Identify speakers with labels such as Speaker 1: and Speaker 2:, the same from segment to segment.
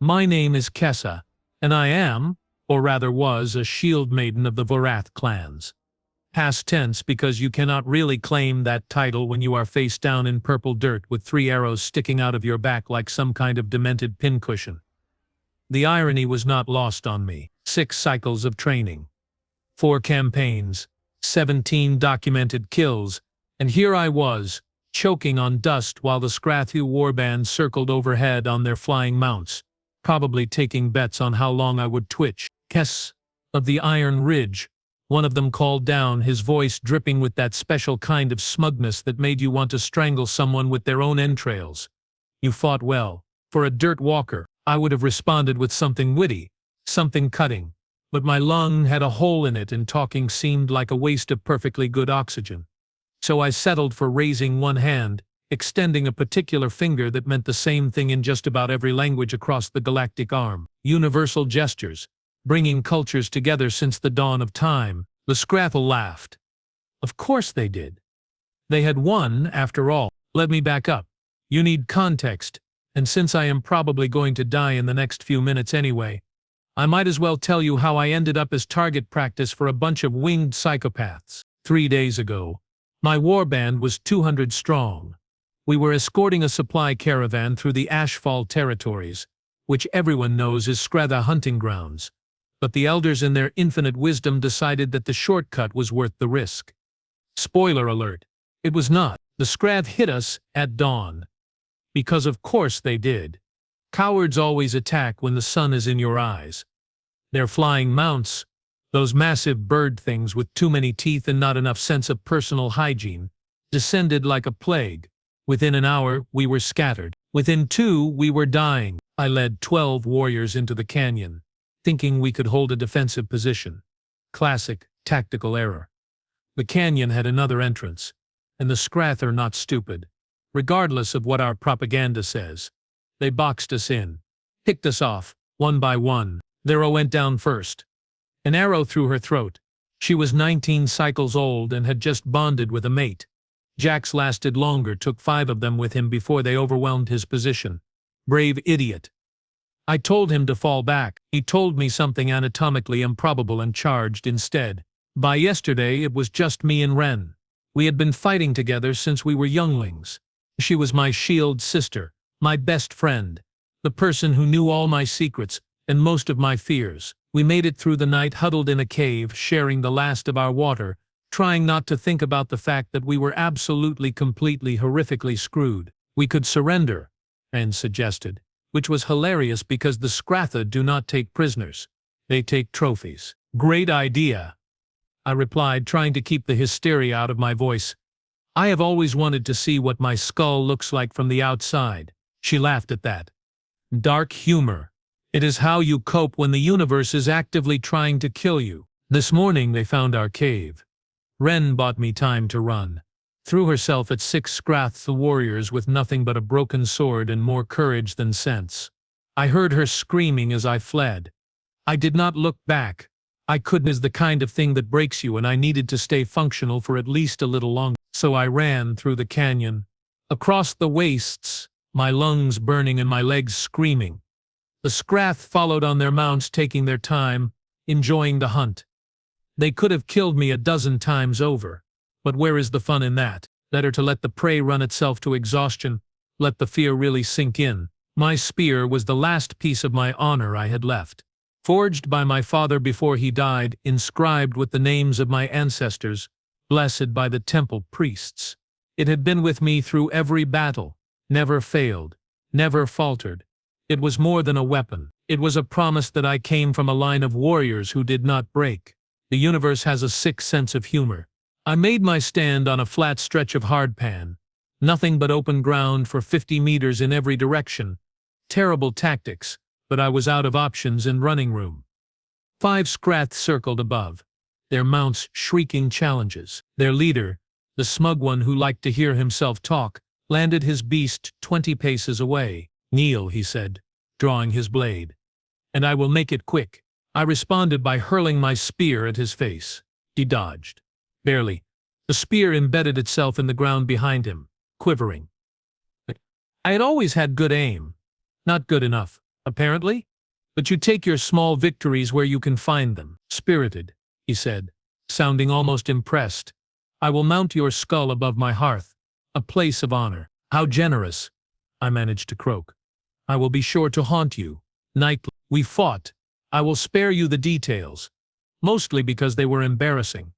Speaker 1: My name is Kessa, and I am, or rather was, a shield maiden of the Vorath clans. Past tense because you cannot really claim that title when you are face down in purple dirt with 3 arrows sticking out of your back like some kind of demented pincushion. The irony was not lost on me. 6 cycles of training, 4 campaigns, 17 documented kills, and here I was, choking on dust while the Skrathu warband circled overhead on their flying mounts, probably taking bets on how long I would twitch. Kess of the Iron Ridge, one of them called down, his voice dripping with that special kind of smugness that made you want to strangle someone with their own entrails. You fought well. For a dirt walker, I would have responded with something witty, something cutting, but my lung had a hole in it and talking seemed like a waste of perfectly good oxygen. So I settled for raising one hand, extending a particular finger that meant the same thing in just about every language across the galactic arm. Universal gestures, bringing cultures together since the dawn of time. The Skrathu laughed. Of course they did. They had won, after all. Let me back up. You need context, and since I am probably going to die in the next few minutes anyway, I might as well tell you how I ended up as target practice for a bunch of winged psychopaths. 3 days ago, my warband was 200 strong. We were escorting a supply caravan through the Ashfall territories, which everyone knows is Skrathu hunting grounds, but the elders in their infinite wisdom decided that the shortcut was worth the risk. Spoiler alert, it was not. The Skrathu hit us at dawn. Because of course they did. Cowards always attack when the sun is in your eyes. Their flying mounts, those massive bird things with too many teeth and not enough sense of personal hygiene, descended like a plague. Within an hour, we were scattered. Within 2, we were dying. I led 12 warriors into the canyon, thinking we could hold a defensive position. Classic, tactical error. The canyon had another entrance, and the Skrathu are not stupid. Regardless of what our propaganda says, they boxed us in, picked us off, one by one. Zero went down first. An arrow through her throat. She was 19 cycles old and had just bonded with a mate. Jax lasted longer, took 5 of them with him before they overwhelmed his position. Brave idiot. I told him to fall back. He told me something anatomically improbable and charged instead. By yesterday it was just me and Ren. We had been fighting together since we were younglings. She was my shield sister, my best friend, the person who knew all my secrets and most of my fears. We made it through the night huddled in a cave, sharing the last of our water, trying not to think about the fact that we were absolutely, completely, horrifically screwed. We could surrender, Ren suggested, which was hilarious because the Skrathu do not take prisoners. They take trophies. Great idea, I replied, trying to keep the hysteria out of my voice. I have always wanted to see what my skull looks like from the outside. She laughed at that. Dark humor. It is how you cope when the universe is actively trying to kill you. This morning they found our cave. Ren bought me time to run. Threw herself at 6 Skrathu warriors with nothing but a broken sword and more courage than sense. I heard her screaming as I fled. I did not look back. I couldn't. Is the kind of thing that breaks you, and I needed to stay functional for at least a little longer. So I ran through the canyon, across the wastes, my lungs burning and my legs screaming. The Skrathu followed on their mounts, taking their time, enjoying the hunt. They could have killed me a dozen times over, but where is the fun in that? Better to let the prey run itself to exhaustion, let the fear really sink in. My spear was the last piece of my honor I had left. Forged by my father before he died, inscribed with the names of my ancestors, blessed by the temple priests. It had been with me through every battle, never failed, never faltered. It was more than a weapon. It was a promise that I came from a line of warriors who did not break. The universe has a sick sense of humor. I made my stand on a flat stretch of hardpan. Nothing but open ground for 50 meters in every direction. Terrible tactics, but I was out of options and running room. 5 Skrathu circled above, their mounts shrieking challenges. Their leader, the smug one who liked to hear himself talk, landed his beast 20 paces away. Kneel, he said, drawing his blade. And I will make it quick. I responded by hurling my spear at his face. He dodged. Barely. The spear embedded itself in the ground behind him, quivering. I had always had good aim. Not good enough. apparently. But you take your small victories where you can find them. Spirited, he said, sounding almost impressed. I will mount your skull above my hearth, a place of honor. How generous, I managed to croak. I will be sure to haunt you, nightly. We fought. I will spare you the details, mostly because they were embarrassing.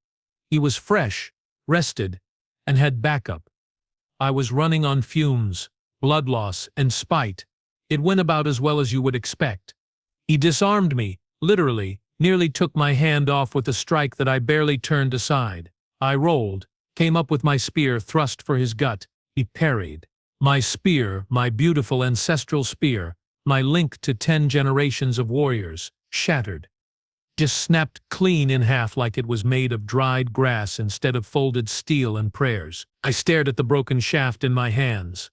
Speaker 1: He was fresh, rested, and had backup. I was running on fumes, blood loss, and spite. It went about as well as you would expect. He disarmed me, literally, nearly took my hand off with a strike that I barely turned aside. I rolled, came up with my spear thrust for his gut. He parried. My spear, my beautiful ancestral spear, my link to 10 generations of warriors, shattered. Just snapped clean in half like it was made of dried grass instead of folded steel and prayers. I stared at the broken shaft in my hands.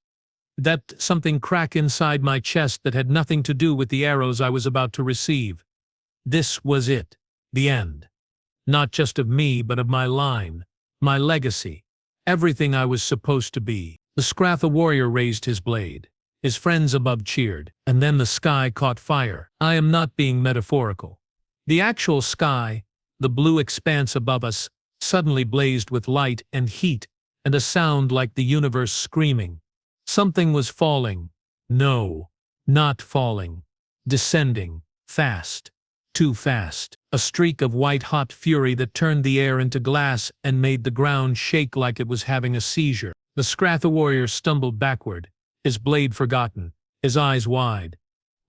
Speaker 1: That something crack inside my chest that had nothing to do with the arrows I was about to receive. This was it, the end. Not just of me, but of my line, my legacy, everything I was supposed to be. The Scratha warrior raised his blade. His friends above cheered, and then the sky caught fire. I am not being metaphorical. The actual sky, the blue expanse above us, suddenly blazed with light and heat, and a sound like the universe screaming. Something was falling. No, not falling. Descending. Fast. Too fast. A streak of white-hot fury that turned the air into glass and made the ground shake like it was having a seizure. The Scratha warrior stumbled backward, his blade forgotten, his eyes wide.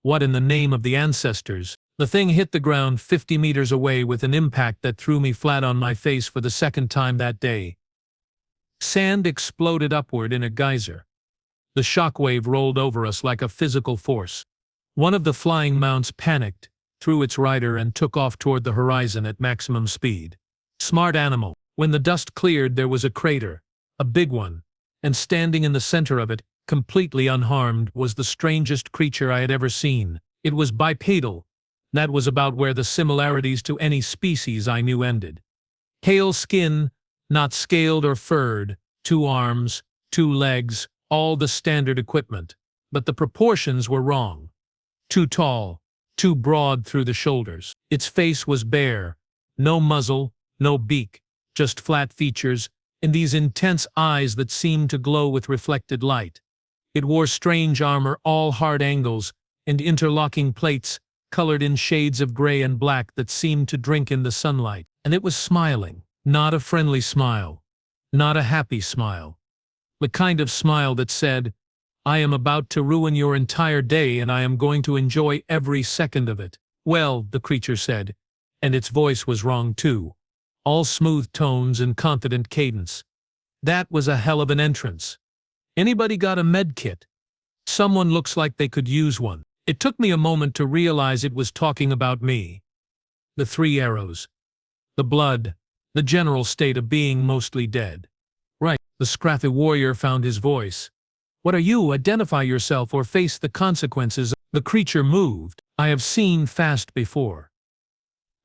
Speaker 1: What in the name of the ancestors? The thing hit the ground 50 meters away with an impact that threw me flat on my face for the second time that day. Sand exploded upward in a geyser. The shockwave rolled over us like a physical force. One of the flying mounts panicked, threw its rider and took off toward the horizon at maximum speed. Smart animal. When the dust cleared, there was a crater, a big one, and standing in the center of it, completely unharmed, was the strangest creature I had ever seen. It was bipedal. That was about where the similarities to any species I knew ended. Pale skin, not scaled or furred, 2 arms, 2 legs, all the standard equipment. But the proportions were wrong. Too tall, too broad through the shoulders. Its face was bare, no muzzle, no beak, just flat features, and these intense eyes that seemed to glow with reflected light. It wore strange armor, all hard angles, and interlocking plates, colored in shades of gray and black that seemed to drink in the sunlight. And it was smiling. Not a friendly smile. Not a happy smile. The kind of smile that said, I am about to ruin your entire day and I am going to enjoy every second of it. Well, the creature said, and its voice was wrong too. All smooth tones and confident cadence. That was a hell of an entrance. Anybody got a med kit? Someone looks like they could use one. It took me a moment to realize it was talking about me. The 3 arrows. The blood. The general state of being mostly dead. Right. The Scratha warrior found his voice. What are you? Identify yourself or face the consequences. The creature moved. I have seen fast before.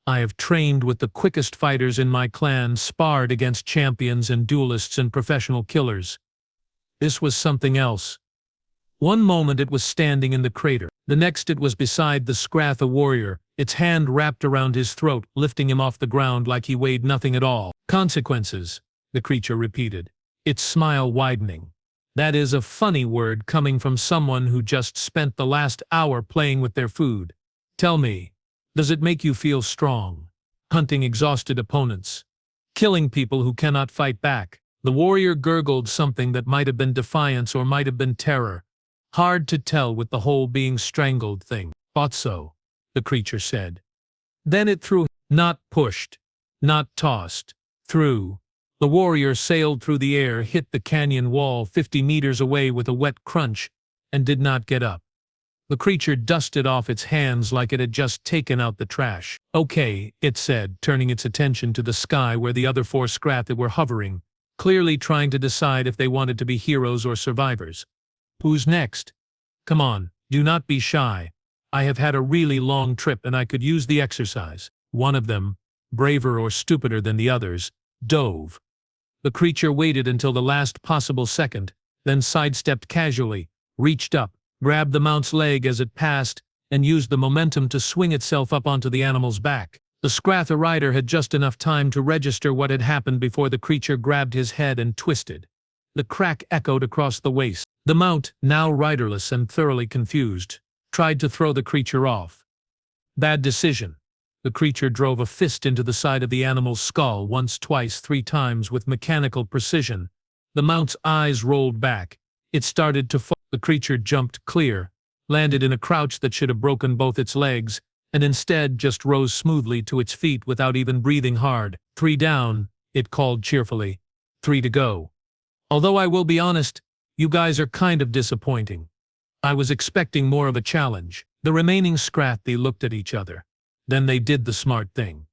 Speaker 1: I have trained with the quickest fighters in my clan, sparred against champions and duelists and professional killers. This was something else. One moment it was standing in the crater. The next it was beside the Scratha warrior, its hand wrapped around his throat, lifting him off the ground like he weighed nothing at all. Consequences, the creature repeated, its smile widening. That is a funny word coming from someone who just spent the last hour playing with their food. Tell me, does it make you feel strong? Hunting exhausted opponents. Killing people who cannot fight back. The warrior gurgled something that might have been defiance or might have been terror. Hard to tell with the whole being strangled thing. Thought so, the creature said. Then it threw, not pushed, not tossed, threw. The warrior sailed through the air, hit the canyon wall 50 meters away with a wet crunch, and did not get up. The creature dusted off its hands like it had just taken out the trash. Okay, it said, turning its attention to the sky where the other 4 Scratha were hovering, clearly trying to decide if they wanted to be heroes or survivors. Who's next? Come on, do not be shy. I have had a really long trip and I could use the exercise. One of them, braver or stupider than the others, dove. The creature waited until the last possible second, then sidestepped casually, reached up, grabbed the mount's leg as it passed, and used the momentum to swing itself up onto the animal's back. The Scratha rider had just enough time to register what had happened before the creature grabbed his head and twisted. The crack echoed across the waist. The mount, now riderless and thoroughly confused, tried to throw the creature off. Bad decision. The creature drove a fist into the side of the animal's skull once, twice, 3 times with mechanical precision. The mount's eyes rolled back. It started to fall. The creature jumped clear, landed in a crouch that should have broken both its legs, and instead just rose smoothly to its feet without even breathing hard. 3 down, it called cheerfully. 3 to go. Although I will be honest, you guys are kind of disappointing. I was expecting more of a challenge. The remaining Scrathi looked at each other. Then they did the smart thing.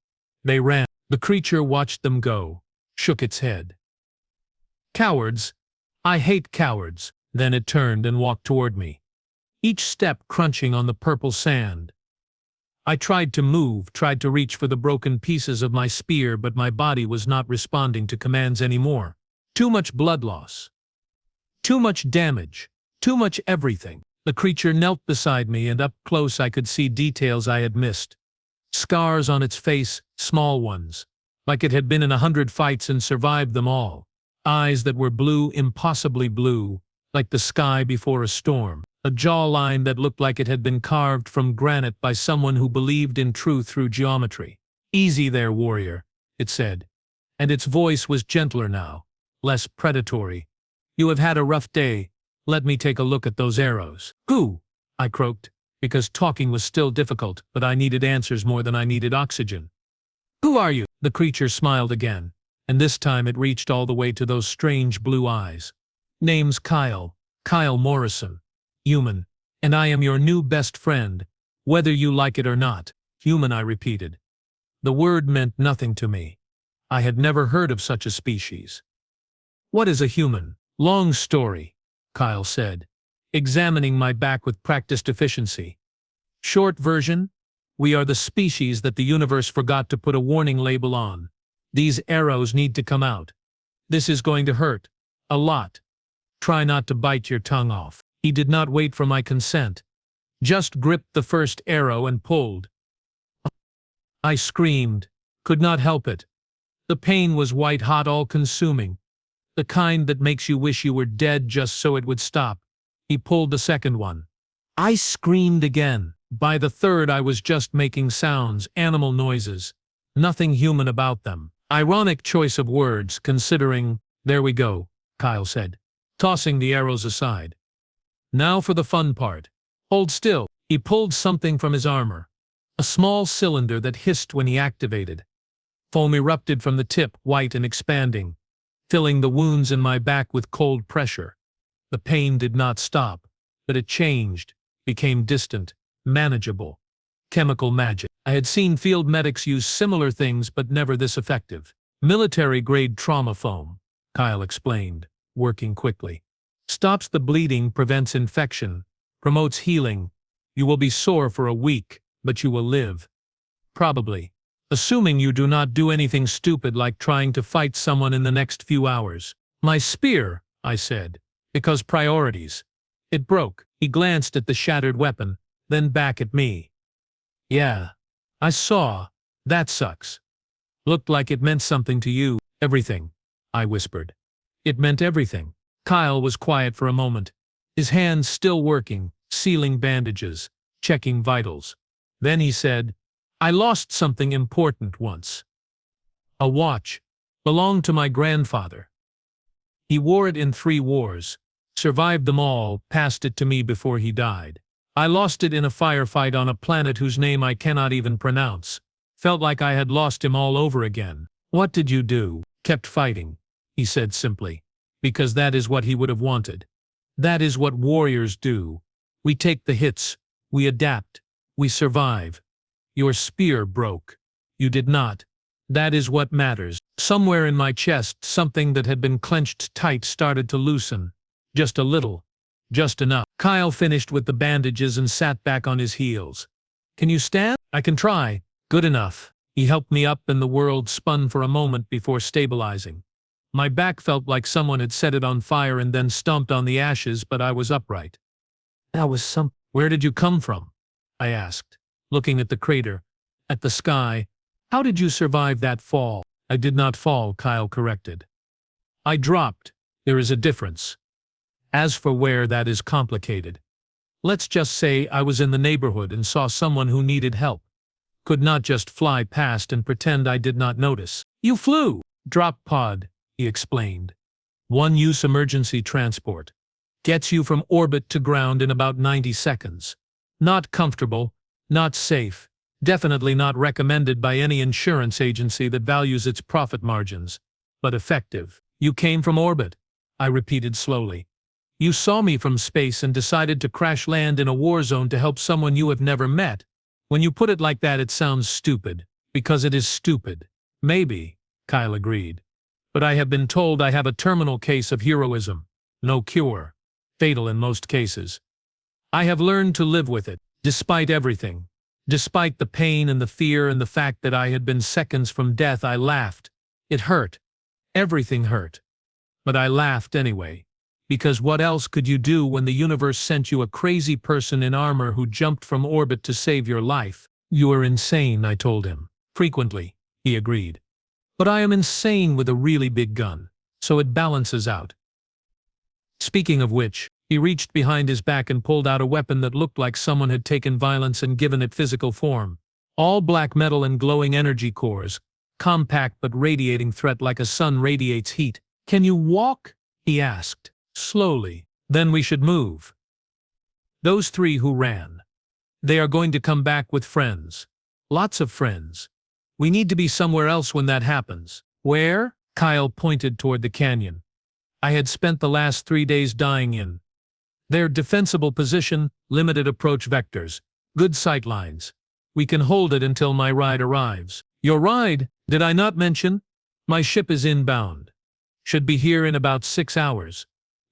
Speaker 1: They ran. The creature watched them go, shook its head. Cowards. I hate cowards. Then it turned and walked toward me, each step crunching on the purple sand. I tried to move, tried to reach for the broken pieces of my spear, but my body was not responding to commands anymore. Too much blood loss. Too much damage. Too much everything. The creature knelt beside me, and up close I could see details I had missed. Scars on its face, small ones, like it had been in 100 fights and survived them all. Eyes that were blue, impossibly blue, like the sky before a storm. A jawline that looked like it had been carved from granite by someone who believed in truth through geometry. Easy there, warrior, it said. And its voice was gentler now, less predatory. You have had a rough day. Let me take a look at those arrows. Who? I croaked, because talking was still difficult, but I needed answers more than I needed oxygen. Who are you? The creature smiled again, and this time it reached all the way to those strange blue eyes. Name's Kyle Morrison. Human. And I am your new best friend, whether you like it or not. Human, I repeated. The word meant nothing to me. I had never heard of such a species. What is a human? Long story, Kyle said, examining my back with practiced efficiency. Short version? We are the species that the universe forgot to put a warning label on. These arrows need to come out. This is going to hurt. A lot. Try not to bite your tongue off. He did not wait for my consent. Just gripped the first arrow and pulled. I screamed. Could not help it. The pain was white-hot, all-consuming. The kind that makes you wish you were dead just so it would stop. He pulled the second one. I screamed again. By the third I was just making sounds, animal noises. Nothing human about them. Ironic choice of words, considering. There we go, Kyle said, tossing the arrows aside. Now for the fun part. Hold still. He pulled something from his armor. A small cylinder that hissed when he activated. Foam erupted from the tip, white and expanding, filling the wounds in my back with cold pressure. The pain did not stop, but it changed, became distant, manageable. Chemical magic. I had seen field medics use similar things, but never this effective. Military-grade trauma foam, Kyle explained, working quickly. Stops the bleeding, prevents infection, promotes healing. You will be sore for a week, but you will live. Probably. Assuming you do not do anything stupid like trying to fight someone in the next few hours. My spear, I said, because priorities. It broke. He glanced at the shattered weapon, then back at me. Yeah. I saw. That sucks. Looked like it meant something to you. Everything, I whispered. It meant everything. Kyle was quiet for a moment, his hands still working, sealing bandages, checking vitals. Then he said, I lost something important once. A watch. Belonged to my grandfather. He wore it in 3 wars, survived them all, passed it to me before he died. I lost it in a firefight on a planet whose name I cannot even pronounce. Felt like I had lost him all over again. What did you do? Kept fighting, he said simply, because that is what he would have wanted. That is what warriors do. We take the hits, we adapt, we survive. Your spear broke. You did not. That is what matters. Somewhere in my chest, something that had been clenched tight started to loosen. Just a little. Just enough. Kyle finished with the bandages and sat back on his heels. Can you stand? I can try. Good enough. He helped me up and the world spun for a moment before stabilizing. My back felt like someone had set it on fire and then stomped on the ashes, but I was upright. That was some. Where did you come from? I asked, looking at the crater, at the sky. How did you survive that fall? I did not fall, Kyle corrected. I dropped. There is a difference. As for where, that is complicated. Let's just say I was in the neighborhood and saw someone who needed help. Could not just fly past and pretend I did not notice. You flew! Drop pod, he explained. One-use emergency transport. Gets you from orbit to ground in about 90 seconds. Not comfortable, not safe, definitely not recommended by any insurance agency that values its profit margins, but effective. You came from orbit, I repeated slowly. You saw me from space and decided to crash land in a war zone to help someone you have never met. When you put it like that, it sounds stupid, because it is stupid. Maybe, Kyle agreed. But I have been told I have a terminal case of heroism. No cure. Fatal in most cases. I have learned to live with it, despite everything. Despite the pain and the fear and the fact that I had been seconds from death, I laughed. It hurt. Everything hurt. But I laughed anyway. Because what else could you do when the universe sent you a crazy person in armor who jumped from orbit to save your life? You are insane, I told him. Frequently, he agreed. But I am insane with a really big gun, so it balances out. Speaking of which, he reached behind his back and pulled out a weapon that looked like someone had taken violence and given it physical form. All black metal and glowing energy cores, compact but radiating threat like a sun radiates heat. Can you walk? He asked. Slowly. Then we should move. Those three who ran. They are going to come back with friends. Lots of friends. We need to be somewhere else when that happens. Where? Kyle pointed toward the canyon. I had spent the last 3 days dying in. Their defensible position, limited approach vectors, good sight lines. We can hold it until my ride arrives. Your ride? Did I not mention? My ship is inbound. Should be here in about 6 hours.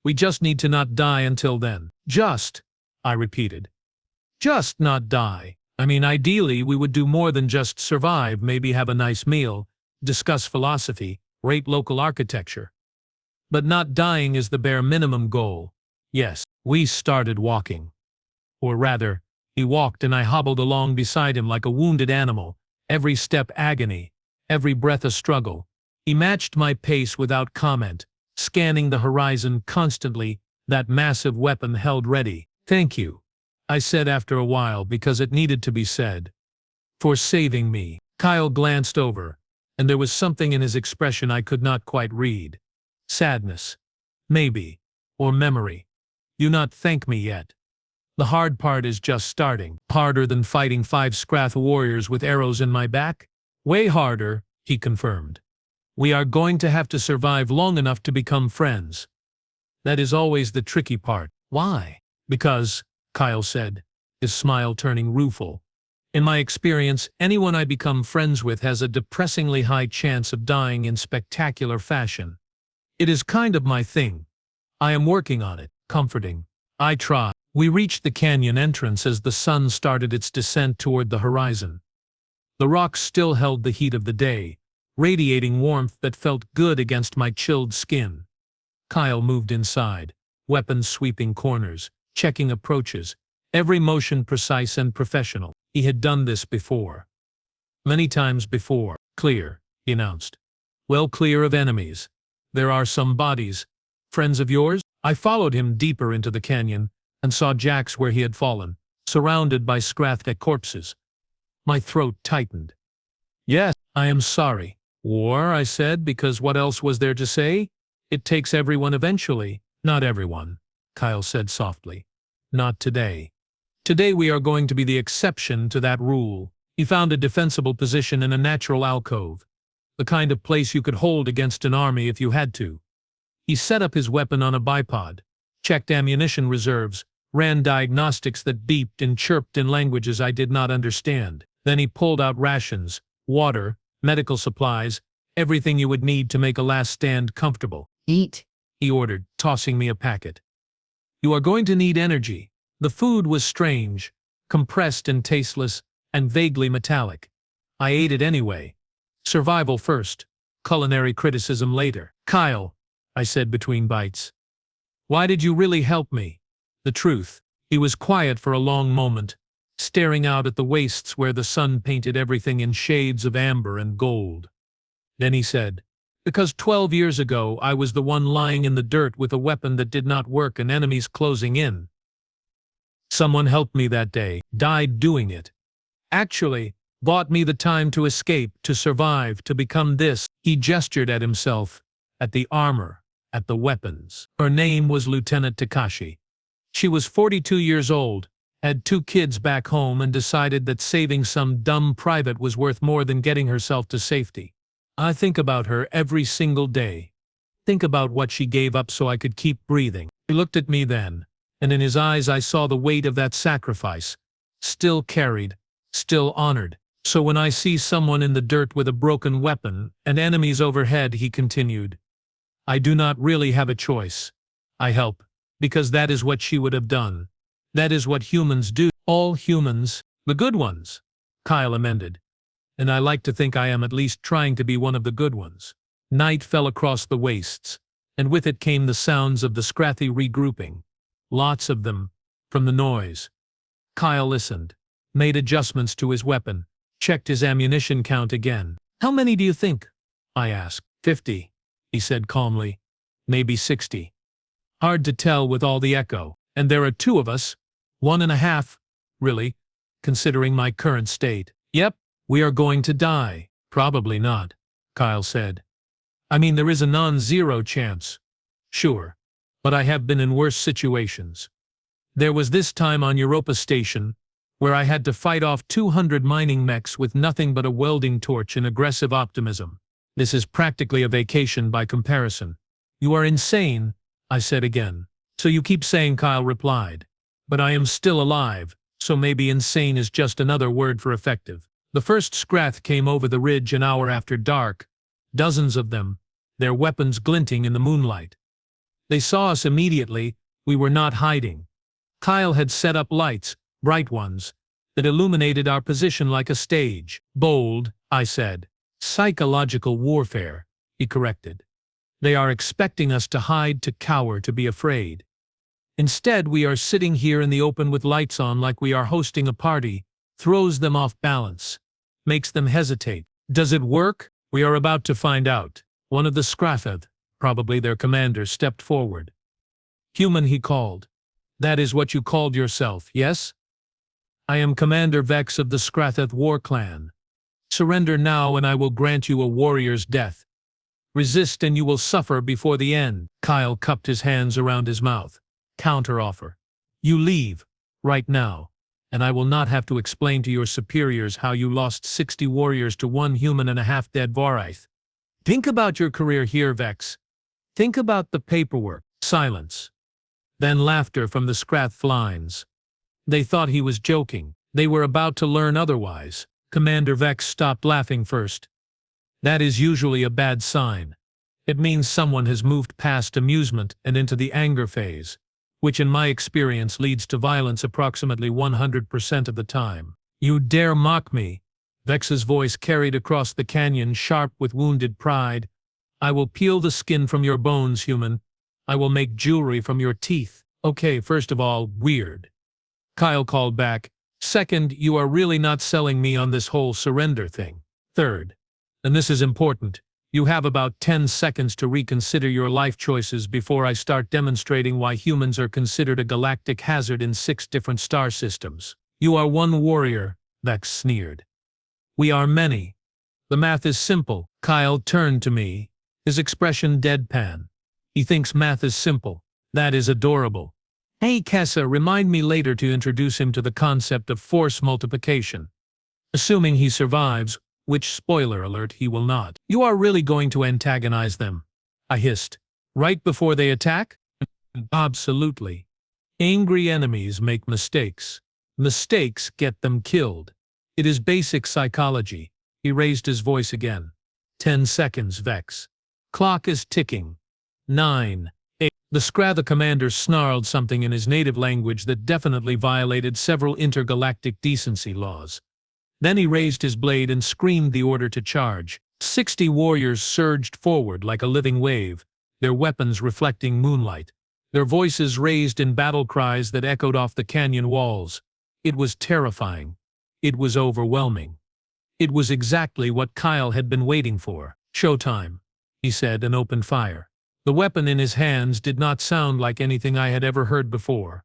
Speaker 1: We just need to not die until then. Just, I repeated. Just not die. I mean, ideally, we would do more than just survive, maybe have a nice meal, discuss philosophy, rate local architecture. But not dying is the bare minimum goal. Yes, we started walking. Or rather, he walked and I hobbled along beside him like a wounded animal, every step agony, every breath a struggle. He matched my pace without comment, scanning the horizon constantly, that massive weapon held ready. Thank you, I said after a while because it needed to be said. For saving me. Kyle glanced over, and there was something in his expression I could not quite read. Sadness. Maybe. Or memory. You not thank me yet. The hard part is just starting. Harder than fighting 5 Scrath warriors with arrows in my back? Way harder, he confirmed. We are going to have to survive long enough to become friends. That is always the tricky part. Why? Because, Kyle said, his smile turning rueful. In my experience, anyone I become friends with has a depressingly high chance of dying in spectacular fashion. It is kind of my thing. I am working on it. Comforting. I try. We reached the canyon entrance as the sun started its descent toward the horizon. The rocks still held the heat of the day, radiating warmth that felt good against my chilled skin. Kyle moved inside, weapons sweeping corners, checking approaches, every motion precise and professional. He had done this before. Many times before. Clear, he announced. Well clear of enemies. There are some bodies. Friends of yours? I followed him deeper into the canyon and saw Jack's where he had fallen, surrounded by Scrathdeck corpses. My throat tightened. Yes, I am sorry. War, I said, because what else was there to say? It takes everyone eventually. Not everyone, Kyle said softly. Not today. Today we are going to be the exception to that rule. He found a defensible position in a natural alcove, the kind of place you could hold against an army if you had to. He set up his weapon on a bipod, checked ammunition reserves, ran diagnostics that beeped and chirped in languages I did not understand. Then he pulled out rations, water, medical supplies, everything you would need to make a last stand comfortable. Eat, he ordered, tossing me a packet. You are going to need energy. The food was strange, compressed and tasteless, and vaguely metallic. I ate it anyway. Survival first, culinary criticism later. Kyle, I said between bites. Why did you really help me? The truth. He was quiet for a long moment, staring out at the wastes where the sun painted everything in shades of amber and gold. Then he said, "Because 12 years ago I was the one lying in the dirt with a weapon that did not work and enemies closing in. Someone helped me that day, died doing it. Actually, bought me the time to escape, to survive, to become this." He gestured at himself, at the armor, at the weapons. Her name was Lieutenant Takashi. She was 42 years old, had 2 kids back home, and decided that saving some dumb private was worth more than getting herself to safety. I think about her every single day. Think about what she gave up so I could keep breathing. He looked at me then, and in his eyes I saw the weight of that sacrifice, still carried, still honored. "So when I see someone in the dirt with a broken weapon, and enemies overhead," he continued, "I do not really have a choice. I help, because that is what she would have done. That is what humans do." "All humans, the good ones," Kyle amended. "And I like to think I am at least trying to be one of the good ones." Night fell across the wastes, and with it came the sounds of the Scrathy regrouping. Lots of them, from the noise. Kyle listened, made adjustments to his weapon, checked his ammunition count again. "How many do you think?" I asked. 50, he said calmly. "Maybe 60. Hard to tell with all the echo. And there are 2 of us. 1.5, really, considering my current state." "Yep, we are going to die." "Probably not," Kyle said. "I mean, there is a non-zero chance. Sure, but I have been in worse situations. There was this time on Europa Station, where I had to fight off 200 mining mechs with nothing but a welding torch and aggressive optimism. This is practically a vacation by comparison." "You are insane," I said again. "So you keep saying," Kyle replied. "But I am still alive, so maybe insane is just another word for effective." The first Scrath came over the ridge an hour after dark, dozens of them, their weapons glinting in the moonlight. They saw us immediately. We were not hiding. Kyle had set up lights, bright ones, that illuminated our position like a stage. "Bold," I said. "Psychological warfare," he corrected. "They are expecting us to hide, to cower, to be afraid. Instead, we are sitting here in the open with lights on like we are hosting a party. Throws them off balance, makes them hesitate. Does it work? We are about to find out." One of the Scratheth, probably their commander, stepped forward. "Human," he called. "That is what you called yourself, yes?" "I am Commander Vex of the Scratheth War Clan. Surrender now and I will grant you a warrior's death. Resist and you will suffer before the end." Kyle cupped his hands around his mouth. "Counteroffer. You leave, right now, and I will not have to explain to your superiors how you lost 60 warriors to 1 human and a half-dead Varith. Think about your career here, Vex. Think about the paperwork." Silence. Then laughter from the Scrath lines. They thought he was joking. They were about to learn otherwise. Commander Vex stopped laughing first. That is usually a bad sign. It means someone has moved past amusement and into the anger phase, which in my experience leads to violence approximately 100% of the time. "You dare mock me?" Vex's voice carried across the canyon, sharp with wounded pride. "I will peel the skin from your bones, human. I will make jewelry from your teeth." "Okay, first of all, weird," Kyle called back. "Second, you are really not selling me on this whole surrender thing. Third, and this is important, you have about 10 seconds to reconsider your life choices before I start demonstrating why humans are considered a galactic hazard in 6 different star systems." "You are 1 warrior," Vex sneered. "We are many. The math is simple." Kyle turned to me, his expression deadpan. He thinks math is simple. That is adorable. "Hey, Kessa, remind me later to introduce him to the concept of force multiplication. Assuming he survives, which, spoiler alert, he will not." "You are really going to antagonize them?" I hissed. "Right before they attack?" "Absolutely. Angry enemies make mistakes. Mistakes get them killed. It is basic psychology." He raised his voice again. 10 seconds, Vex. Clock is ticking. 9, 8. The Scratha commander snarled something in his native language that definitely violated several intergalactic decency laws. Then he raised his blade and screamed the order to charge. 60 warriors surged forward like a living wave, their weapons reflecting moonlight, their voices raised in battle cries that echoed off the canyon walls. It was terrifying. It was overwhelming. It was exactly what Kyle had been waiting for. "Showtime," he said, and opened fire. The weapon in his hands did not sound like anything I had ever heard before.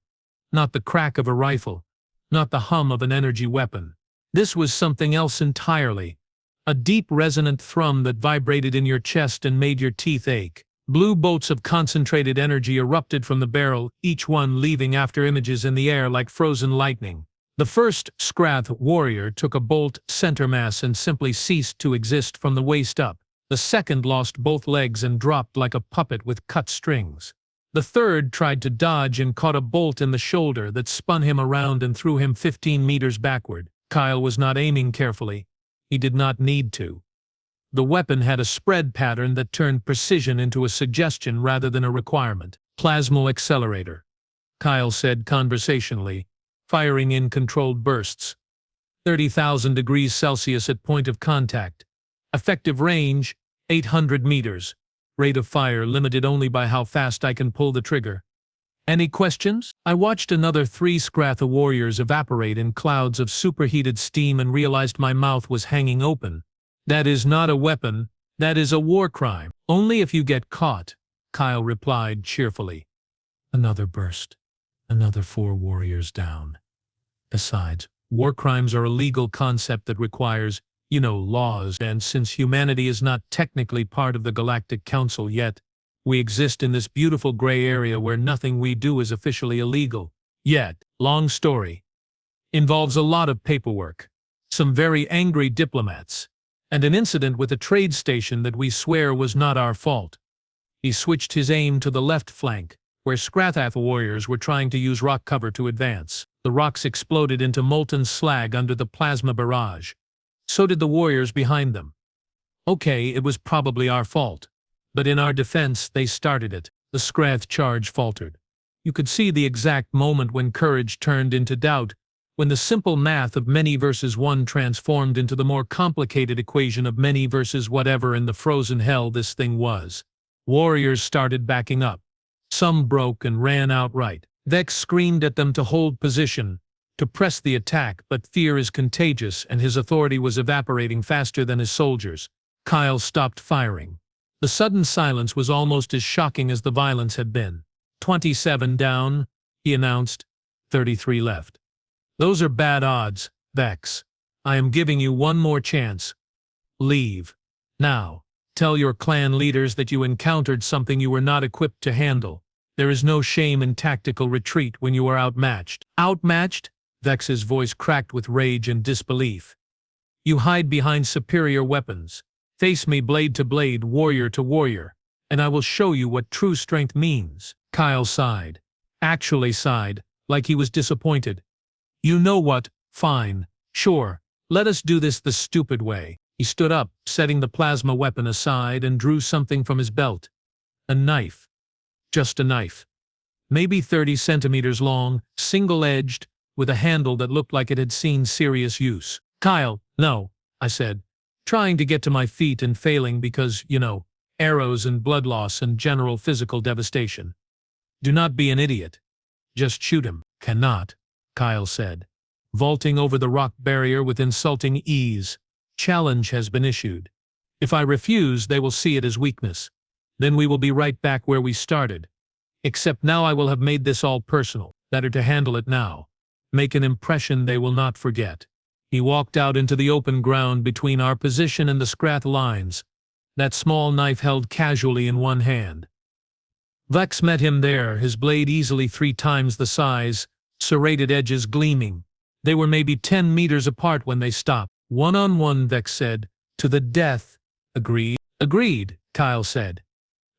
Speaker 1: Not the crack of a rifle. Not the hum of an energy weapon. This was something else entirely. A deep resonant thrum that vibrated in your chest and made your teeth ache. Blue bolts of concentrated energy erupted from the barrel, each one leaving after images in the air like frozen lightning. The first Scrath warrior took a bolt center mass and simply ceased to exist from the waist up. The second lost both legs and dropped like a puppet with cut strings. The third tried to dodge and caught a bolt in the shoulder that spun him around and threw him 15 meters backward. Kyle was not aiming carefully. He did not need to. The weapon had a spread pattern that turned precision into a suggestion rather than a requirement. "Plasmal accelerator," Kyle said conversationally, firing in controlled bursts. 30,000 degrees Celsius at point of contact. Effective range, 800 meters. Rate of fire limited only by how fast I can pull the trigger. Any questions? I watched another 3 Scratha warriors evaporate in clouds of superheated steam and realized my mouth was hanging open. "That is not a weapon, that is a war crime. Only if you get caught," Kyle replied cheerfully. Another burst. Another 4 warriors down. Besides, war crimes are a legal concept that requires, laws, and since humanity is not technically part of the Galactic Council yet, we exist in this beautiful gray area where nothing we do is officially illegal. Yet, long story. Involves a lot of paperwork, some very angry diplomats, and an incident with a trade station that we swear was not our fault. He switched his aim to the left flank, where Scrathath warriors were trying to use rock cover to advance. The rocks exploded into molten slag under the plasma barrage. So did the warriors behind them. Okay, it was probably our fault. But in our defense, they started it. The Scrath charge faltered. You could see the exact moment when courage turned into doubt, when the simple math of many versus one transformed into the more complicated equation of many versus whatever in the frozen hell this thing was. Warriors started backing up. Some broke and ran outright. Vex screamed at them to hold position, to press the attack, but fear is contagious and his authority was evaporating faster than his soldiers. Kyle stopped firing. The sudden silence was almost as shocking as the violence had been. 27 down, he announced. 33 left. Those are bad odds, Vex. I am giving you one more chance. Leave. Now. Tell your clan leaders that you encountered something you were not equipped to handle. There is no shame in tactical retreat when you are outmatched. Outmatched? Vex's voice cracked with rage and disbelief. You hide behind superior weapons. Face me blade to blade, warrior to warrior, and I will show you what true strength means. Kyle sighed. Actually sighed, like he was disappointed. You know what? Fine. Sure. Let us do this the stupid way. He stood up, setting the plasma weapon aside, and drew something from his belt. A knife. Just a knife. Maybe 30 centimeters long, single-edged, with a handle that looked like it had seen serious use. Kyle, no, I said, trying to get to my feet and failing because, arrows and blood loss and general physical devastation. Do not be an idiot. Just shoot him. Cannot, Kyle said, vaulting over the rock barrier with insulting ease. Challenge has been issued. If I refuse, they will see it as weakness. Then we will be right back where we started. Except now I will have made this all personal. Better to handle it now. Make an impression they will not forget. He walked out into the open ground between our position and the Scrath lines, that small knife held casually in one hand. Vex met him there, his blade easily 3 times the size, serrated edges gleaming. They were maybe 10 meters apart when they stopped. "One-on-one," Vex said. "To the death." Agreed. Agreed, Kyle said.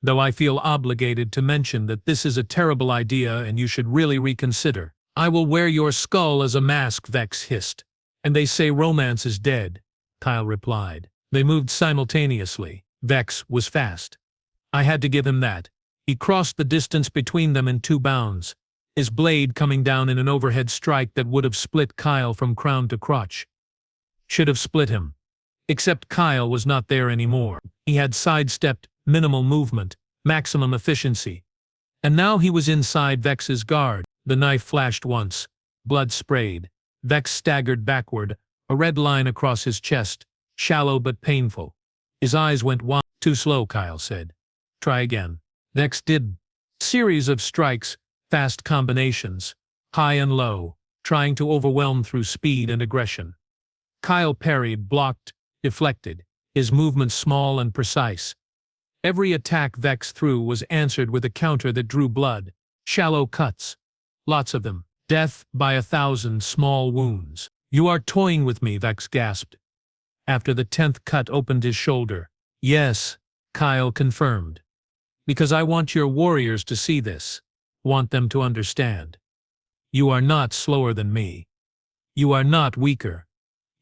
Speaker 1: Though I feel obligated to mention that this is a terrible idea and you should really reconsider. I will wear your skull as a mask, Vex hissed. And they say romance is dead, Kyle replied. They moved simultaneously. Vex was fast. I had to give him that. He crossed the distance between them in 2 bounds, his blade coming down in an overhead strike that would have split Kyle from crown to crotch. Should have split him. Except Kyle was not there anymore. He had sidestepped, minimal movement, maximum efficiency. And now he was inside Vex's guard. The knife flashed once. Blood sprayed. Vex staggered backward, a red line across his chest, shallow but painful. His eyes went wide. Too slow, Kyle said. Try again. Vex did. Series of strikes, fast combinations, high and low, trying to overwhelm through speed and aggression. Kyle parried, blocked, deflected, his movements small and precise. Every attack Vex threw was answered with a counter that drew blood, shallow cuts. Lots of them. Death by 1,000 small wounds. You are toying with me, Vex gasped. After the 10th cut opened his shoulder. Yes, Kyle confirmed. Because I want your warriors to see this. Want them to understand. You are not slower than me. You are not weaker.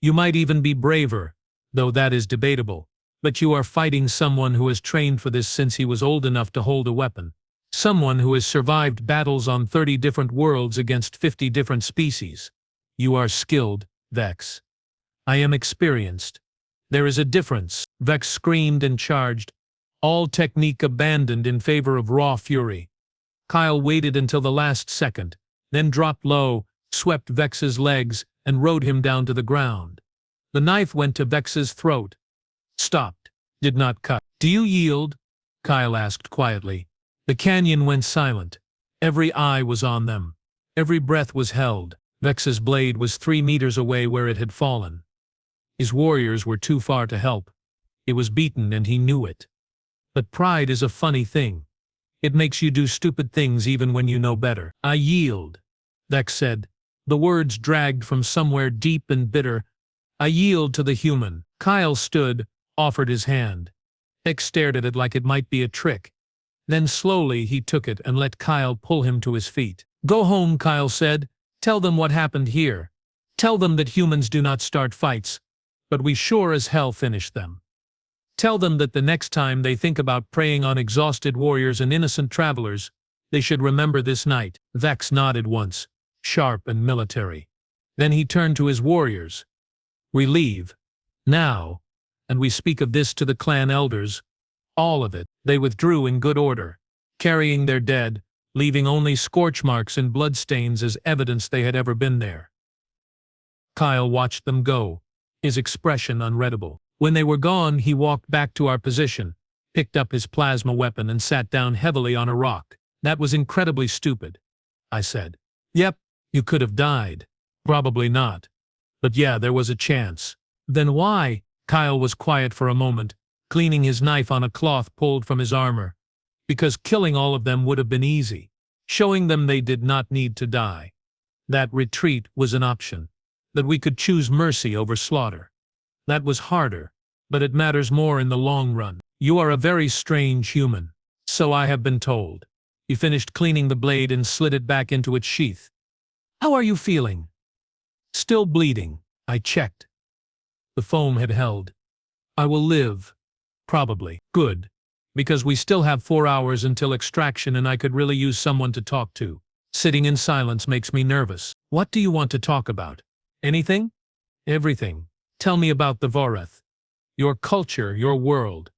Speaker 1: You might even be braver, though that is debatable. But you are fighting someone who has trained for this since he was old enough to hold a weapon. Someone who has survived battles on 30 different worlds against 50 different species. You are skilled, Vex. I am experienced. There is a difference. Vex screamed and charged, all technique abandoned in favor of raw fury. Kyle waited until the last second, then dropped low, swept Vex's legs, and rode him down to the ground. The knife went to Vex's throat. Stopped. Did not cut. Do you yield? Kyle asked quietly. The canyon went silent. Every eye was on them. Every breath was held. Vex's blade was 3 meters away where it had fallen. His warriors were too far to help. It was beaten and he knew it. But pride is a funny thing. It makes you do stupid things even when you know better. I yield, Vex said. The words dragged from somewhere deep and bitter. I yield to the human. Kyle stood, offered his hand. Vex stared at it like it might be a trick. Then slowly he took it and let Kyle pull him to his feet. Go home, Kyle said. Tell them what happened here. Tell them that humans do not start fights, but we sure as hell finish them. Tell them that the next time they think about preying on exhausted warriors and innocent travelers, they should remember this night. Vex nodded once, sharp and military. Then he turned to his warriors. We leave. Now. And we speak of this to the clan elders. All of it. They withdrew in good order, carrying their dead, leaving only scorch marks and bloodstains as evidence they had ever been there. Kyle watched them go, his expression unreadable. When they were gone, he walked back to our position, picked up his plasma weapon and sat down heavily on a rock. That was incredibly stupid, I said. Yep, you could have died. Probably not. But yeah, there was a chance. Then why? Kyle was quiet for a moment, cleaning his knife on a cloth pulled from his armor. Because killing all of them would have been easy, showing them they did not need to die. That retreat was an option, that we could choose mercy over slaughter. That was harder, but it matters more in the long run. You are a very strange human, so I have been told. He finished cleaning the blade and slid it back into its sheath. How are you feeling? Still bleeding, I checked. The foam had held. I will live. Probably. Good. Because we still have 4 hours until extraction and I could really use someone to talk to. Sitting in silence makes me nervous. What do you want to talk about? Anything? Everything. Tell me about the Voreth. Your culture, your world.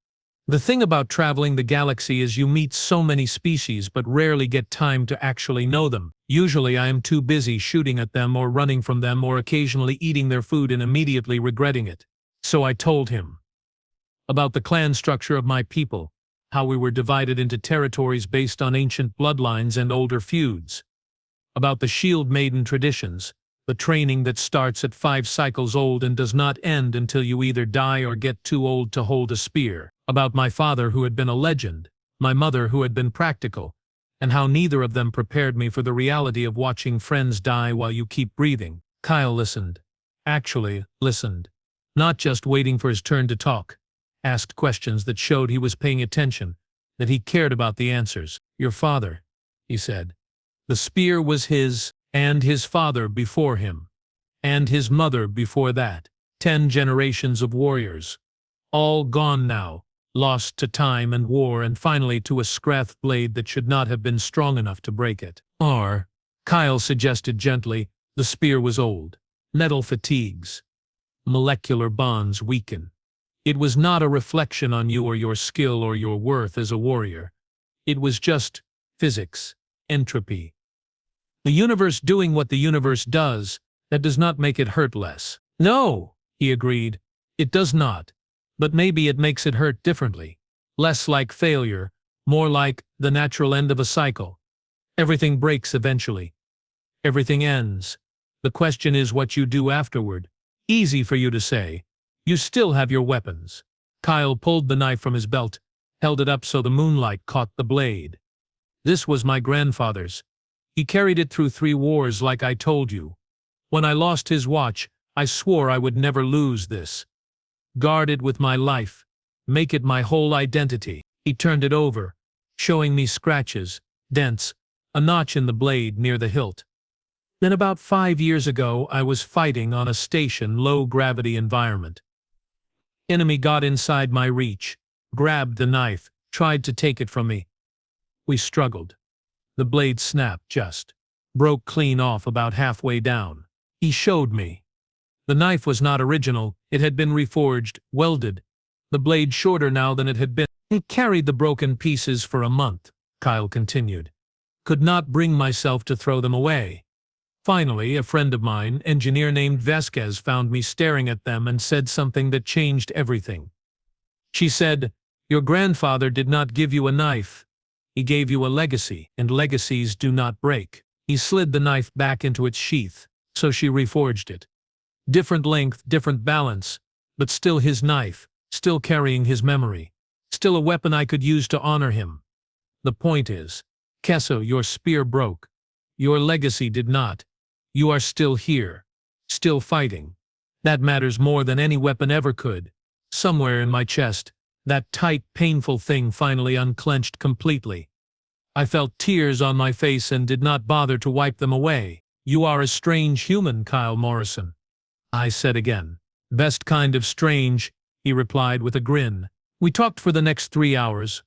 Speaker 1: The thing about traveling the galaxy is you meet so many species but rarely get time to actually know them. Usually I am too busy shooting at them or running from them or occasionally eating their food and immediately regretting it. So I told him about the clan structure of my people, how we were divided into territories based on ancient bloodlines and older feuds, about the Shield Maiden traditions, the training that starts at 5 cycles old and does not end until you either die or get too old to hold a spear, about my father who had been a legend, my mother who had been practical, and how neither of them prepared me for the reality of watching friends die while you keep breathing. Kyle listened. Actually, listened. Not just waiting for his turn to talk. Asked questions that showed he was paying attention, that he cared about the answers. Your father, he said. The spear was his, and his father before him, and his mother before that. 10 generations of warriors. All gone now, lost to time and war and finally to a scrath blade that should not have been strong enough to break it. Kyle suggested gently, the spear was old. Metal fatigues. Molecular bonds weaken. It was not a reflection on you or your skill or your worth as a warrior. It was just physics, entropy. The universe doing what the universe does, That does not make it hurt less. No, he agreed. It does not. But maybe it makes it hurt differently. Less like failure, more like the natural end of a cycle. Everything breaks eventually. Everything ends. The question is what you do afterward. Easy for you to say. You still have your weapons. Kyle pulled the knife from his belt, held it up so the moonlight caught the blade. This was my grandfather's. He carried it through 3 wars like I told you. When I lost his watch, I swore I would never lose this. Guard it with my life. Make it my whole identity. He turned it over, showing me scratches, dents, a notch in the blade near the hilt. Then about 5 years ago, I was fighting on a station low-gravity environment. Enemy got inside my reach, grabbed the knife, tried to take it from me. We struggled. The blade snapped just, broke clean off about halfway down. He showed me. The knife was not original, it had been reforged, welded. The blade shorter now than it had been. He carried the broken pieces for a month, Kyle continued. Could not bring myself to throw them away. Finally, a friend of mine, engineer named Vasquez, found me staring at them and said something that changed everything. She said, "Your grandfather did not give you a knife. He gave you a legacy, and legacies do not break." He slid the knife back into its sheath, so she reforged it. Different length, different balance, but still his knife, still carrying his memory, still a weapon I could use to honor him. The point is, Kessa, your spear broke. Your legacy did not. You are still here, still fighting. That matters more than any weapon ever could. Somewhere in my chest, that tight, painful thing finally unclenched completely. I felt tears on my face and did not bother to wipe them away. "You are a strange human, Kyle Morrison," I said again. "Best kind of strange," he replied with a grin. We talked for the next 3 hours.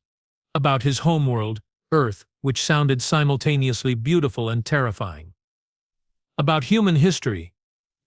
Speaker 1: About his homeworld, Earth, which sounded simultaneously beautiful and terrifying. About human history,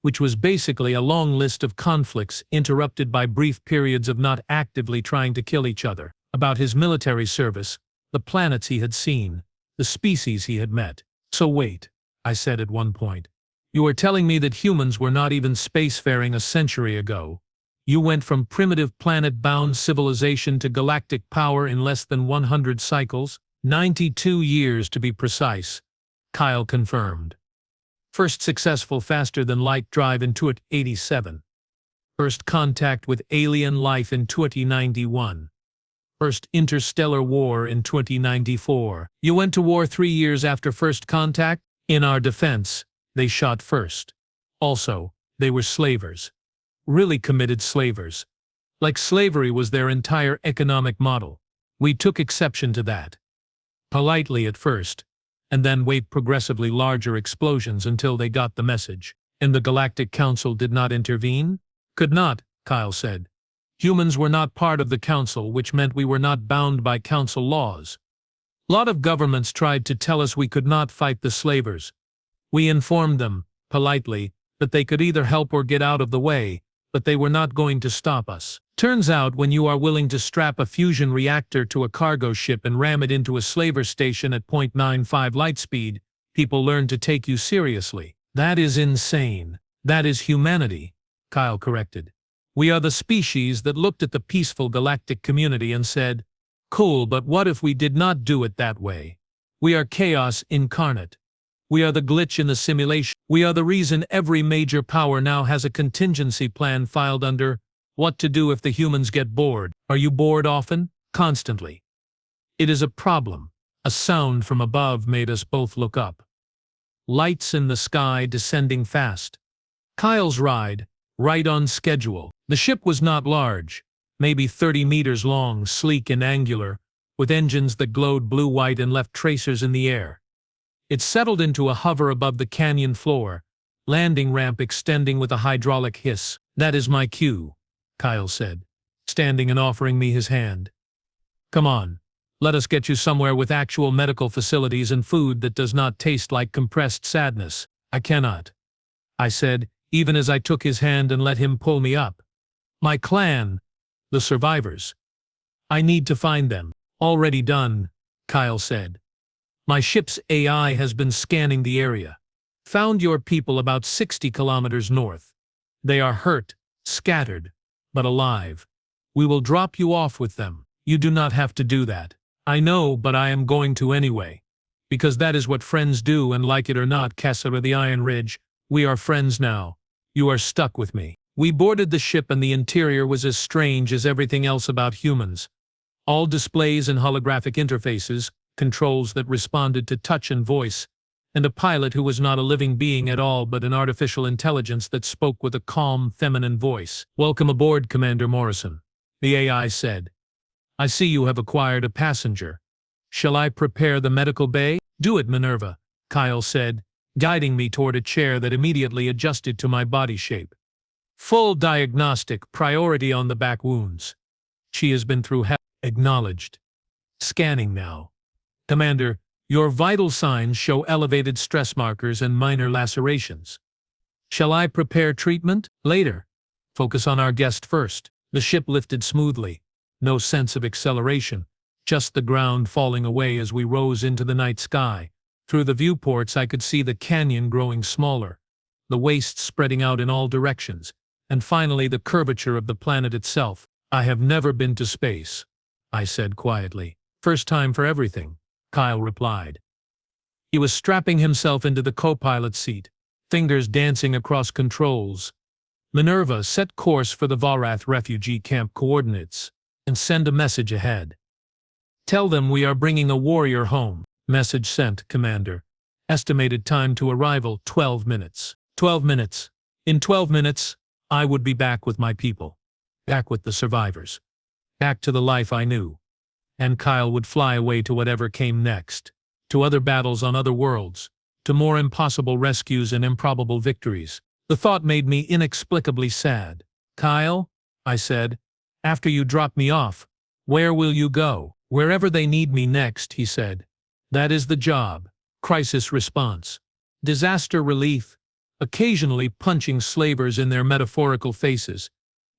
Speaker 1: which was basically a long list of conflicts interrupted by brief periods of not actively trying to kill each other. About his military service, the planets he had seen, the species he had met. "So wait," I said at one point. "You are telling me that humans were not even spacefaring a century ago? You went from primitive planet-bound civilization to galactic power in less than 100 cycles? 92 years to be precise," Kyle confirmed. First successful faster-than-light drive in 1987. First contact with alien life in 2091. First interstellar war in 2094. You went to war 3 years after first contact? In our defense, they shot first. Also, they were slavers. Really committed slavers. Like slavery was their entire economic model. We took exception to that. Politely at first, and then wait progressively larger explosions until they got the message. And the Galactic Council did not intervene? Could not, Kyle said. Humans were not part of the Council, which meant we were not bound by Council laws. A lot of governments tried to tell us we could not fight the slavers. We informed them, politely, that they could either help or get out of the way, but they were not going to stop us. Turns out when you are willing to strap a fusion reactor to a cargo ship and ram it into a slaver station at 0.95 light speed, people learn to take you seriously. That is insane. That is humanity, Kyle corrected. We are the species that looked at the peaceful galactic community and said, "Cool, but what if we did not do it that way?" We are chaos incarnate. We are the glitch in the simulation. We are the reason every major power now has a contingency plan filed under what to do if the humans get bored. Are you bored often? Constantly. It is a problem. A sound from above made us both look up. Lights in the sky descending fast. Kyle's ride, right on schedule. The ship was not large, maybe 30 meters long, sleek and angular, with engines that glowed blue-white and left tracers in the air. It settled into a hover above the canyon floor, landing ramp extending with a hydraulic hiss. "That is my cue," Kyle said, standing and offering me his hand. "Come on, let us get you somewhere with actual medical facilities and food that does not taste like compressed sadness." "I cannot," I said, even as I took his hand and let him pull me up. "My clan, the survivors. I need to find them." "Already done," Kyle said. "My ship's AI has been scanning the area. Found your people about 60 kilometers north. They are hurt, scattered, but alive. We will drop you off with them. You do not have to do that. I know, but I am going to anyway. Because that is what friends do, and like it or not, Kessa of the Iron Ridge, we are friends now. You are stuck with me. We boarded the ship and the interior was as strange as everything else about humans. All displays and holographic interfaces, controls that responded to touch and voice, and a pilot who was not a living being at all but an artificial intelligence that spoke with a calm, feminine voice. "Welcome aboard, Commander Morrison," the AI said. "I see you have acquired a passenger. Shall I prepare the medical bay?" "Do it, Minerva," Kyle said, guiding me toward a chair that immediately adjusted to my body shape. "Full diagnostic, priority on the back wounds. She has been through hell." Acknowledged. "Scanning now. Commander, your vital signs show elevated stress markers and minor lacerations. Shall I prepare treatment?" "Later. Focus on our guest first." The ship lifted smoothly. No sense of acceleration, just the ground falling away as we rose into the night sky. Through the viewports I could see the canyon growing smaller, the waste spreading out in all directions, and finally the curvature of the planet itself. "I have never been to space," I said quietly. "First time for everything," Kyle replied. He was strapping himself into the co-pilot seat, fingers dancing across controls. "Minerva, set course for the Varath refugee camp coordinates, and send a message ahead. Tell them we are bringing a warrior home." "Message sent, Commander. Estimated time to arrival 12 minutes. 12 minutes. In 12 minutes, I would be back with my people. Back with the survivors. Back to the life I knew." And Kyle would fly away to whatever came next. To other battles on other worlds. To more impossible rescues and improbable victories. The thought made me inexplicably sad. "Kyle," I said, "after you drop me off, where will you go?" "Wherever they need me next," he said. "That is the job. Crisis response. Disaster relief. Occasionally punching slavers in their metaphorical faces.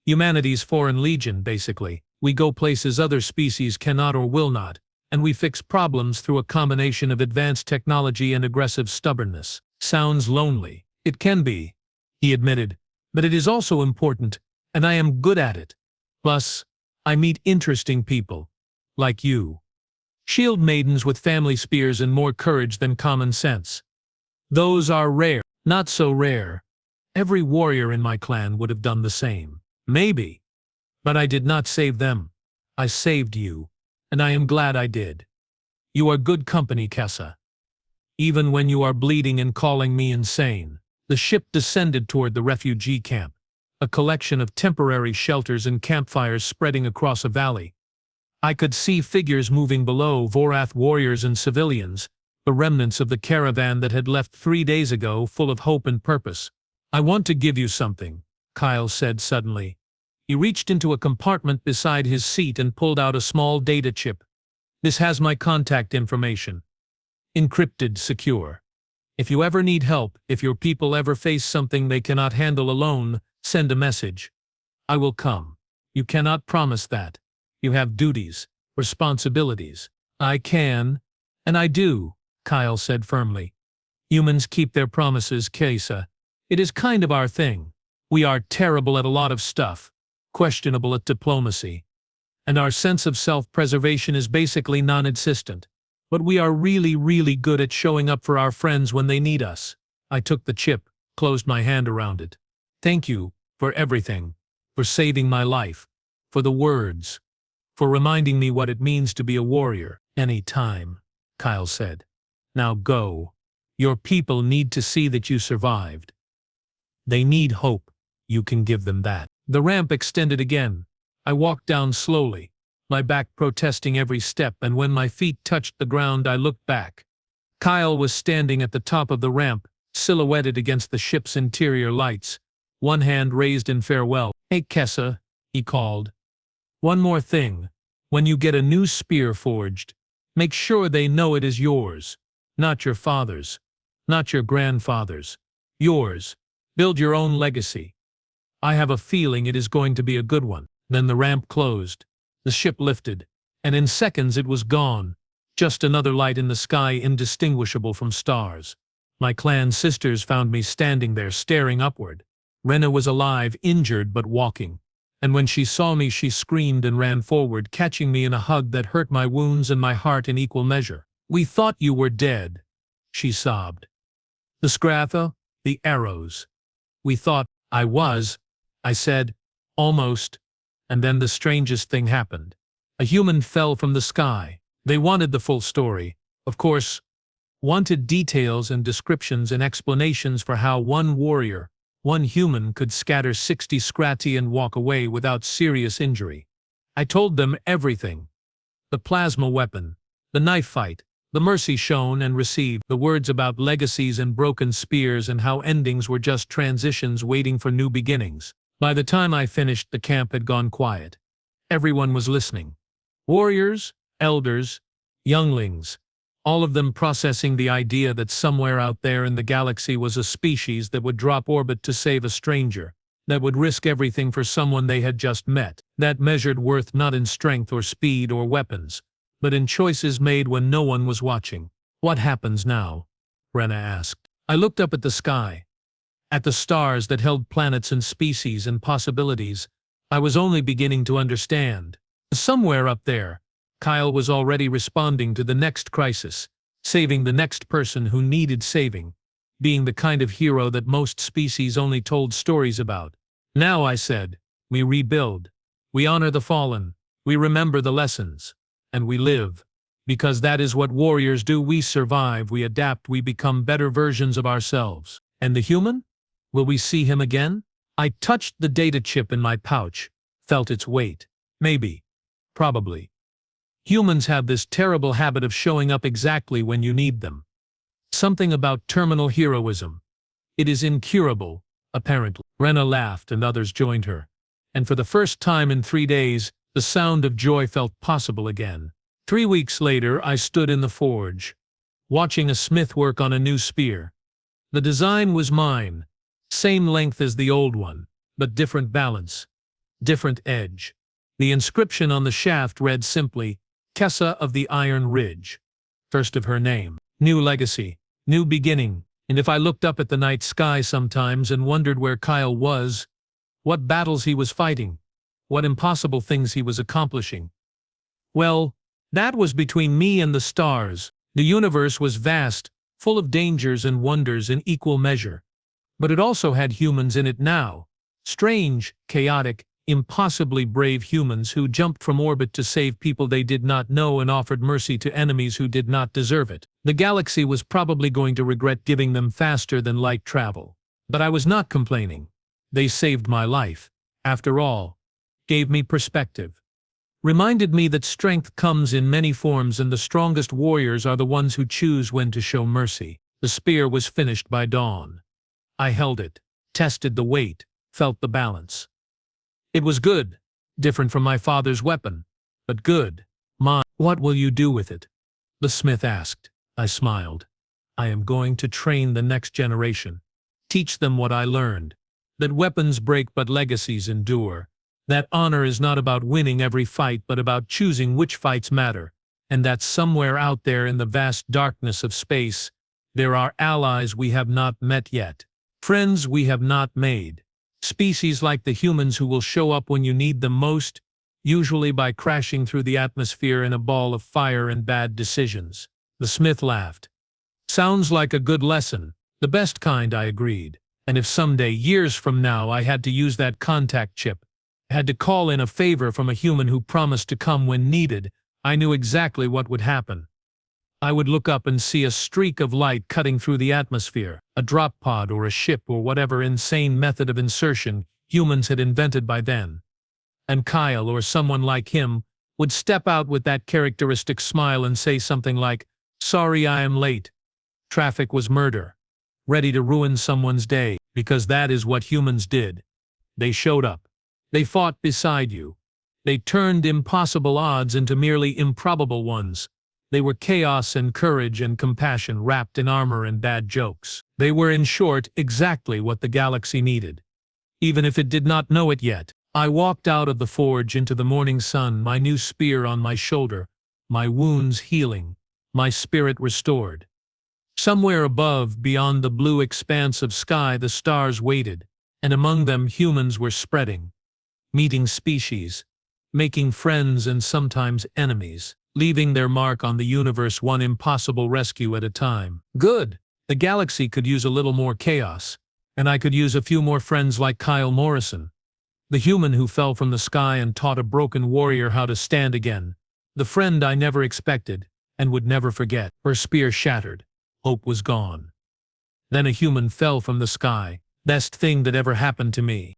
Speaker 1: Humanity's foreign legion, basically. We go places other species cannot or will not, and we fix problems through a combination of advanced technology and aggressive stubbornness." "Sounds lonely." "It can be," he admitted, "but it is also important, and I am good at it. Plus, I meet interesting people. Like you. Shield maidens with family spears and more courage than common sense. Those are rare." "Not so rare. Every warrior in my clan would have done the same." "Maybe. But I did not save them. I saved you, and I am glad I did. You are good company, Kessa. Even when you are bleeding and calling me insane." The ship descended toward the refugee camp, a collection of temporary shelters and campfires spreading across a valley. I could see figures moving below, Vorath warriors and civilians, the remnants of the caravan that had left 3 days ago, full of hope and purpose. "I want to give you something," Kyle said suddenly. He reached into a compartment beside his seat and pulled out a small data chip. "This has my contact information. Encrypted, secure. If you ever need help, if your people ever face something they cannot handle alone, send a message. I will come. You cannot promise that. You have duties, responsibilities." "I can, and I do," Kyle said firmly. "Humans keep their promises, Kessa. It is kind of our thing. We are terrible at a lot of stuff, questionable at diplomacy, and our sense of self-preservation is basically non-existent. But we are really, really good at showing up for our friends when they need us." I took the chip, closed my hand around it. "Thank you for everything, for saving my life, for the words, for reminding me what it means to be a warrior." "Any time," Kyle said. "Now go. Your people need to see that you survived. They need hope. You can give them that." The ramp extended again. I walked down slowly, my back protesting every step, and when my feet touched the ground I looked back. Kyle was standing at the top of the ramp, silhouetted against the ship's interior lights, one hand raised in farewell. "Hey Kessa," he called. "One more thing. When you get a new spear forged, make sure they know it is yours. Not your father's. Not your grandfather's. Yours. Build your own legacy. I have a feeling it is going to be a good one." Then the ramp closed. The ship lifted, and in seconds it was gone, just another light in the sky indistinguishable from stars. My clan sisters found me standing there staring upward. Rena was alive, injured but walking. And when she saw me she screamed and ran forward, catching me in a hug that hurt my wounds and my heart in equal measure. "We thought you were dead," she sobbed. "The Scratha, the arrows. We thought I was," I said, "almost." And then the strangest thing happened. A human fell from the sky. They wanted the full story, of course, wanted details and descriptions and explanations for how one warrior, one human, could scatter 60 Scrati and walk away without serious injury. I told them everything. The plasma weapon, the knife fight, the mercy shown and received, the words about legacies and broken spears and how endings were just transitions waiting for new beginnings. By the time I finished, the camp had gone quiet. Everyone was listening. Warriors, elders, younglings, all of them processing the idea that somewhere out there in the galaxy was a species that would drop orbit to save a stranger, that would risk everything for someone they had just met, that measured worth not in strength or speed or weapons, but in choices made when no one was watching. "What happens now?" Rena asked. I looked up at the sky, at the stars that held planets and species and possibilities. I was only beginning to understand. Somewhere up there, Kyle was already responding to the next crisis, saving the next person who needed saving, being the kind of hero that most species only told stories about. "Now," I said, "we rebuild. We honor the fallen. We remember the lessons. And we live. Because that is what warriors do. We survive, we adapt, we become better versions of ourselves. And the human? Will we see him again?" I touched the data chip in my pouch, felt its weight. Maybe. Probably. Humans have this terrible habit of showing up exactly when you need them. Something about terminal heroism. It is incurable, apparently. Rena laughed and others joined her. And for the first time in 3 days, the sound of joy felt possible again. 3 weeks later, I stood in the forge, watching a smith work on a new spear. The design was mine, same length as the old one, but different balance, different edge. The inscription on the shaft read simply, "Kessa of the Iron Ridge," first of her name. New legacy, new beginning. And if I looked up at the night sky sometimes and wondered where Kyle was, what battles he was fighting, what impossible things he was accomplishing, well, that was between me and the stars. The universe was vast, full of dangers and wonders in equal measure. But it also had humans in it now. Strange, chaotic, impossibly brave humans who jumped from orbit to save people they did not know and offered mercy to enemies who did not deserve it. The galaxy was probably going to regret giving them faster than light travel. But I was not complaining. They saved my life. After all, gave me perspective. Reminded me that strength comes in many forms and the strongest warriors are the ones who choose when to show mercy. The spear was finished by dawn. I held it, tested the weight, felt the balance. It was good, different from my father's weapon, but good. Mine. "What will you do with it?" the smith asked. I smiled. "I am going to train the next generation. Teach them what I learned. That weapons break but legacies endure. That honor is not about winning every fight but about choosing which fights matter. And that somewhere out there in the vast darkness of space, there are allies we have not met yet. Friends we have not made. Species like the humans who will show up when you need them most, usually by crashing through the atmosphere in a ball of fire and bad decisions." The smith laughed. "Sounds like a good lesson. The best kind," I agreed. "And if someday, years from now, I had to use that contact chip, had to call in a favor from a human who promised to come when needed, I knew exactly what would happen. I would look up and see a streak of light cutting through the atmosphere, a drop pod or a ship or whatever insane method of insertion humans had invented by then. And Kyle or someone like him would step out with that characteristic smile and say something like, 'Sorry I am late. Traffic was murder.' Ready to ruin someone's day, because that is what humans did. They showed up. They fought beside you. They turned impossible odds into merely improbable ones. They were chaos and courage and compassion wrapped in armor and bad jokes. They were, in short, exactly what the galaxy needed, even if it did not know it yet." I walked out of the forge into the morning sun, my new spear on my shoulder, my wounds healing, my spirit restored. Somewhere above, beyond the blue expanse of sky, the stars waited, and among them humans were spreading, meeting species, making friends and sometimes enemies, leaving their mark on the universe one impossible rescue at a time. Good! The galaxy could use a little more chaos, and I could use a few more friends like Kyle Morrison, the human who fell from the sky and taught a broken warrior how to stand again, the friend I never expected and would never forget. Her spear shattered. Hope was gone. Then a human fell from the sky. Best thing that ever happened to me.